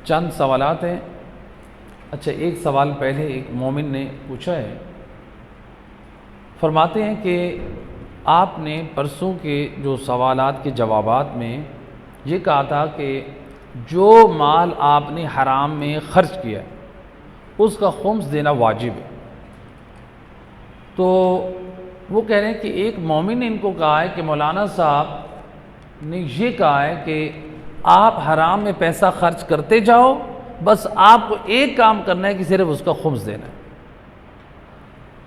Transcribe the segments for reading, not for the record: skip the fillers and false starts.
चंद सवालात हैं। अच्छा, एक सवाल पहले एक मोमिन ने पूछा है, फरमाते हैं कि आपने परसों के जो सवालात के जवाबात में ये कहा था कि जो माल आपने हराम में ख़र्च किया है उसका खुम्स देना वाजिब है। तो वो कह रहे हैं कि एक मोमिन ने इनको कहा है कि मौलाना साहब ने ये कहा है कि आप हराम में पैसा खर्च करते जाओ, बस आपको एक काम करना है कि सिर्फ उसका खुम्स देना है।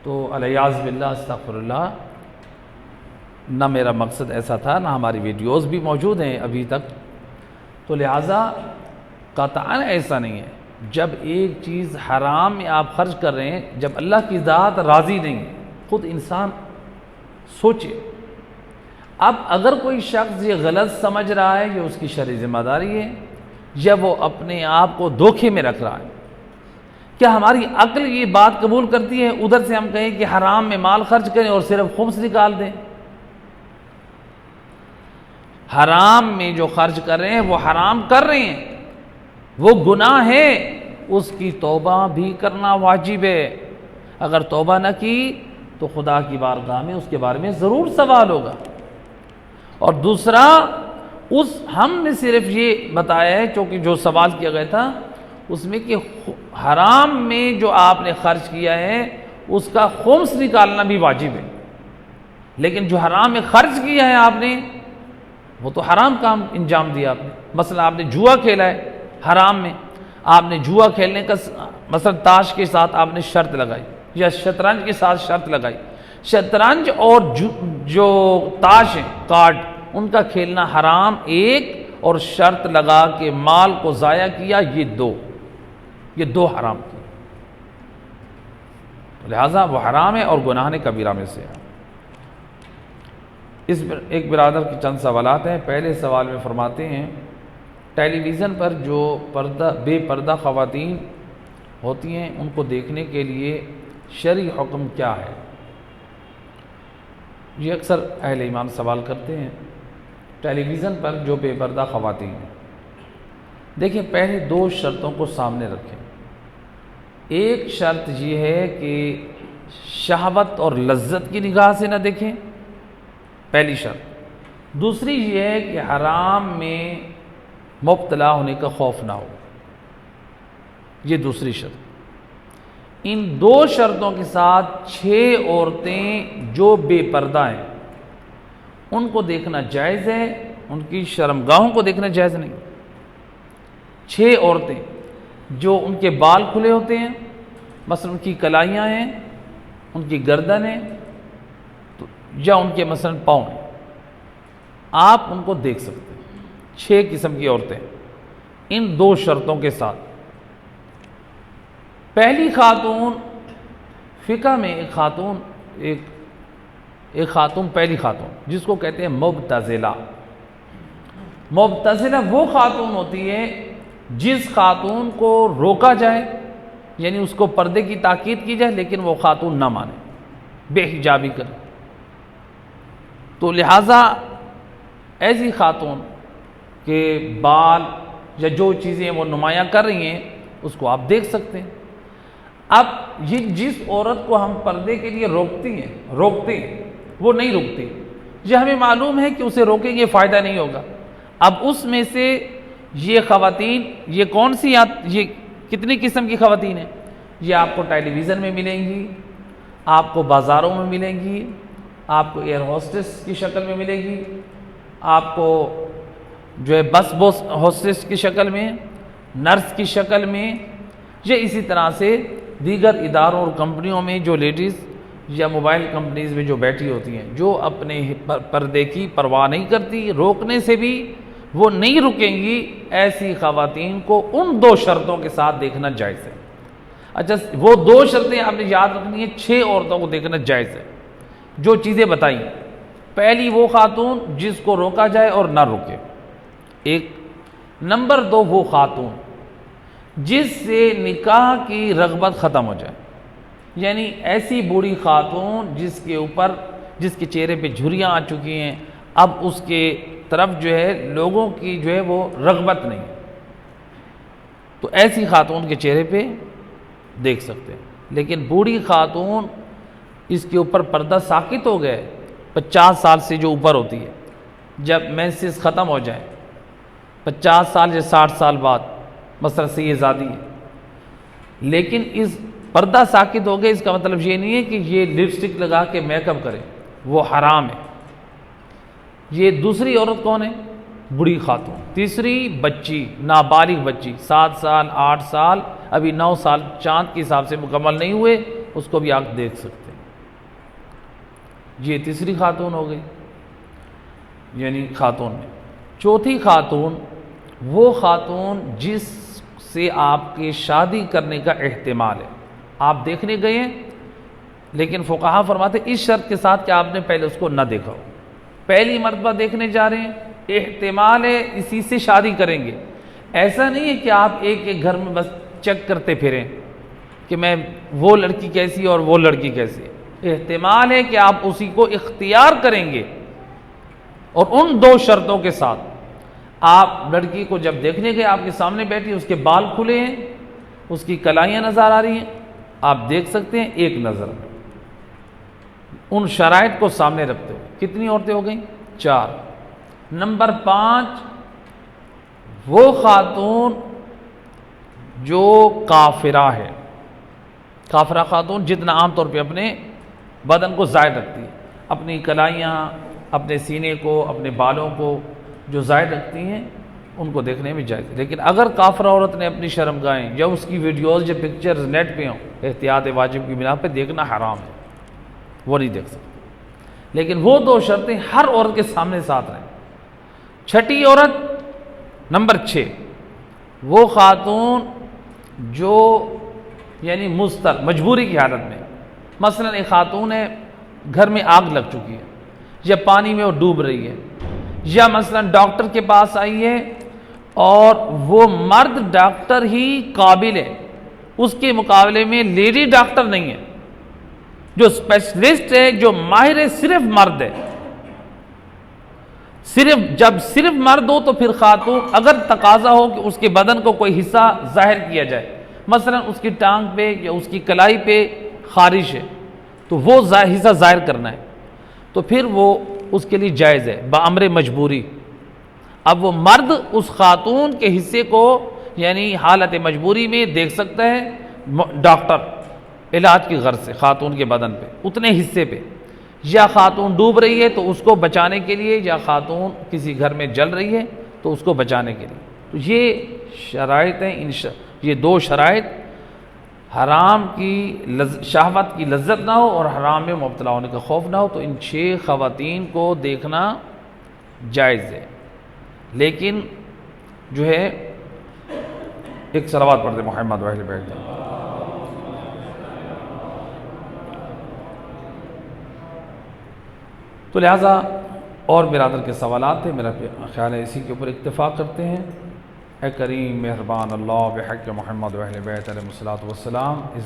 तो अलयाज़ बिल्लाह अस्तग़फिरुल्लाह, ना मेरा मकसद ऐसा था, ना हमारी वीडियोस भी मौजूद हैं अभी तक। तो लिहाजा क़तअन ऐसा नहीं है। जब एक चीज़ हराम में आप खर्च कर रहे हैं, जब अल्लाह की ज़ात राज़ी नहीं है, ख़ुद इंसान सोचे। अब अगर कोई शख्स ये गलत समझ रहा है, ये उसकी शरई ज़िम्मेदारी है, या वो अपने आप को धोखे में रख रहा है। क्या हमारी अक्ल ये बात कबूल करती है उधर से हम कहें कि हराम में माल खर्च करें और सिर्फ खुम्स निकाल दें? हराम में जो खर्च कर रहे हैं वो हराम कर रहे हैं, वो गुनाह है, उसकी तौबा भी करना वाजिब है। अगर तौबा न की तो खुदा की बारगाह में उसके बारे में ज़रूर सवाल होगा। और दूसरा, हमने सिर्फ ये बताया है क्योंकि जो सवाल किया गया था उसमें कि हराम में जो आपने खर्च किया है उसका खुम्स निकालना भी वाजिब है। लेकिन जो हराम में खर्च किया है आपने, वो तो हराम काम अंजाम दिया आपने। मसला आपने जुआ खेला है, हराम में आपने जुआ खेलने का, मसला ताश के साथ आपने शर्त लगाई या शतरंज के साथ शर्त लगाई। शतरंज और जो ताश है, कार्ड, उनका खेलना हराम एक, और शर्त लगा के माल को ज़ाया किया, ये दो हराम किए। लिहाजा वो हराम है और गुनाह ने कबीरा में से है। इस एक बिरादर के चंद सवालात हैं। पहले सवाल में फरमाते हैं, टेलीविज़न पर जो बेपर्दा ख़वातीन होती हैं उनको देखने के लिए शरई हुक्म क्या है? ये अक्सर अहले ईमान सवाल करते हैं। टेलीविज़न पर जो बेपर्दा ख़वातीन हैं, देखिए पहले दो शर्तों को सामने रखें। एक शर्त ये है कि शहवत और लज्जत की निगाह से न देखें, पहली शर्त। दूसरी ये है कि हराम में मुब्तला होने का खौफ ना हो, ये दूसरी शर्त। इन दो शर्तों के साथ 6 औरतें जो बेपर्दा हैं उनको देखना जायज़ है, उनकी शर्मगाहों को देखना जायज़ नहीं। 6 औरतें जो उनके बाल खुले होते हैं, मसलन उनकी कलाइयाँ हैं, उनकी गर्दन है, तो या उनके मसलन पाँव हैं, आप उनको देख सकते हैं। 6 किस्म की औरतें, इन दो शर्तों के साथ। पहली खातून, फ़िक़्ह में एक खातून पहली खातून जिसको कहते हैं मुबतज़िला। मुबतज़िला वो खातून होती है जिस खातून को रोका जाए, यानी उसको पर्दे की ताकीद की जाए, लेकिन वो खातून ना माने, बेहिजाबी करे। तो लिहाजा ऐसी खातून के बाल या जो चीज़ें वो नुमायाँ कर रही हैं उसको आप देख सकते हैं। अब ये जिस औरत को हम पर्दे के लिए रोकते हैं वो नहीं रुकती, ये हमें मालूम है कि उसे रोकेंगे फ़ायदा नहीं होगा। अब उसमें से ये ख़वातीन, ये कौन सी ये कितनी किस्म की ख़वातीन हैं? ये आपको टेलीविज़न में मिलेंगी, आपको बाज़ारों में मिलेंगी, आपको एयर होस्टेस की शक्ल में मिलेगी, आपको जो है बस होस्टेस की शक्ल में, नर्स की शक्ल में, या इसी तरह से दीगर इदारों और कंपनियों में जो लेडीज़ या मोबाइल कंपनीज़ में जो बैठी होती हैं, जो अपने पर्दे की परवाह नहीं करती, रोकने से भी वो नहीं रुकेंगी, ऐसी ख़वातीन को उन दो शर्तों के साथ देखना जायज़ है। अच्छा, वो दो शर्तें आपने याद रखनी है, 6 औरतों को देखना जायज़ है। जो चीज़ें बताई, पहली वो खातून जिसको रोका जाए और ना रुके, एक। नंबर 2 वो खातून जिससे निकाह की रग़बत ख़त्म हो जाए, यानी ऐसी बूढ़ी खातून जिसके चेहरे पे झुर्रियाँ आ चुकी हैं, अब उसके तरफ जो है लोगों की जो है वो रग़बत नहीं। तो ऐसी खातून के चेहरे पे देख सकते हैं। लेकिन बूढ़ी खातून, इसके ऊपर पर्दा साकित हो गए 50 साल से जो ऊपर होती है, जब मेंसेस ख़त्म हो जाए 50 साल या 60 साल बाद, मसलन से ये ज़ादी है, लेकिन इस पर्दा साकित हो गए, इसका मतलब ये नहीं है कि ये लिपस्टिक लगा के मेकअप करे, वो हराम है। ये दूसरी औरत कौन है? बूढ़ी खातून। तीसरी बच्ची, नाबालिग बच्ची, 7 साल 8 साल, अभी 9 साल चांद के हिसाब से मुकम्मल नहीं हुए, उसको भी आप देख सकते हैं। ये तीसरी खातून हो गई, यानी खातून में। चौथी खातून, वो खातून जिससे आपके शादी करने का एहतिमाल है, आप देखने गए हैं, लेकिन फुक़हा फरमाते इस शर्त के साथ कि आपने पहले उसको न देखा हो। पहली मर्तबा देखने जा रहे हैं, एहतिमाल है इसी से शादी करेंगे। ऐसा नहीं है कि आप एक एक घर में बस चेक करते फिरें कि मैं वो लड़की कैसी और वो लड़की कैसी। एहतिमाल है कि आप उसी को इख्तियार करेंगे, और उन 2 शर्तों के साथ। आप लड़की को जब देखने गए, आपके सामने बैठी, उसके बाल खुले हैं, उसकी कलाइयाँ नज़र आ रही हैं, आप देख सकते हैं एक नज़र में। उन शराइत को सामने रखते हुए कितनी औरतें हो गई? 4। नंबर 5, वो खातून जो काफिरा है। काफिरा खातून जितना आमतौर पे अपने बदन को ज़ाहिर रखती है, अपनी कलाइयाँ, अपने सीने को, अपने बालों को जो ज़ाहिर रखती हैं, उनको देखने में जायज़। लेकिन अगर काफिरा औरत ने अपनी शर्मगाहें या उसकी वीडियोज़ या पिक्चर्स नेट पे हों, एहतियात वाजिब की बिना पे देखना हराम है, वो नहीं देख सकते। लेकिन वो 2 शर्तें हर औरत के सामने साथ रहें। छठी औरत, नंबर 6, वो खातून जो यानी मुस्तर, मजबूरी की हालत में, मसलन एक खातून है, घर में आग लग चुकी है, या पानी में वो डूब रही है, या मसलन डॉक्टर के पास आई है और वो मर्द डॉक्टर ही काबिल है, उसके मुकाबले में लेडी डॉक्टर नहीं है, जो स्पेशलिस्ट है, जो माहिर है, सिर्फ मर्द है। जब सिर्फ मर्द हो तो फिर खातून, अगर तकाजा हो कि उसके बदन को कोई हिस्सा जाहिर किया जाए, मसलन उसकी टांग पे या उसकी कलाई पे खारिश है, तो वो हिस्सा जाहिर करना है, तो फिर वो उसके लिए जायज़ है बाअमरे मजबूरी। अब वो मर्द उस खातून के हिस्से को यानी हालत मजबूरी में देख सकता है, डॉक्टर इलाज की गर्ज से खातून के बदन पे उतने हिस्से पे, या खातून डूब रही है तो उसको बचाने के लिए, या खातून किसी घर में जल रही है तो उसको बचाने के लिए। तो ये शराइत हैं, ये 2 शराइत, हराम की शहवत की लज्जत ना हो और हराम में मुब्तला होने का खौफ ना हो, तो इन 6 ख़वातीन को देखना जायज़ है। लेकिन जो है, एक सलावत पढ़ते मोहम्मद वाले बैठ। तो लिहाजा और बिरादर के सवालात थे, मेरा ख्याल है इसी के ऊपर इत्तेफाक करते हैं। ए करीम मेहरबान अल्लाह बिहक़्क़ि मोहम्मद व अहले बैत अलैहिस्सलातु वस्सलाम, इस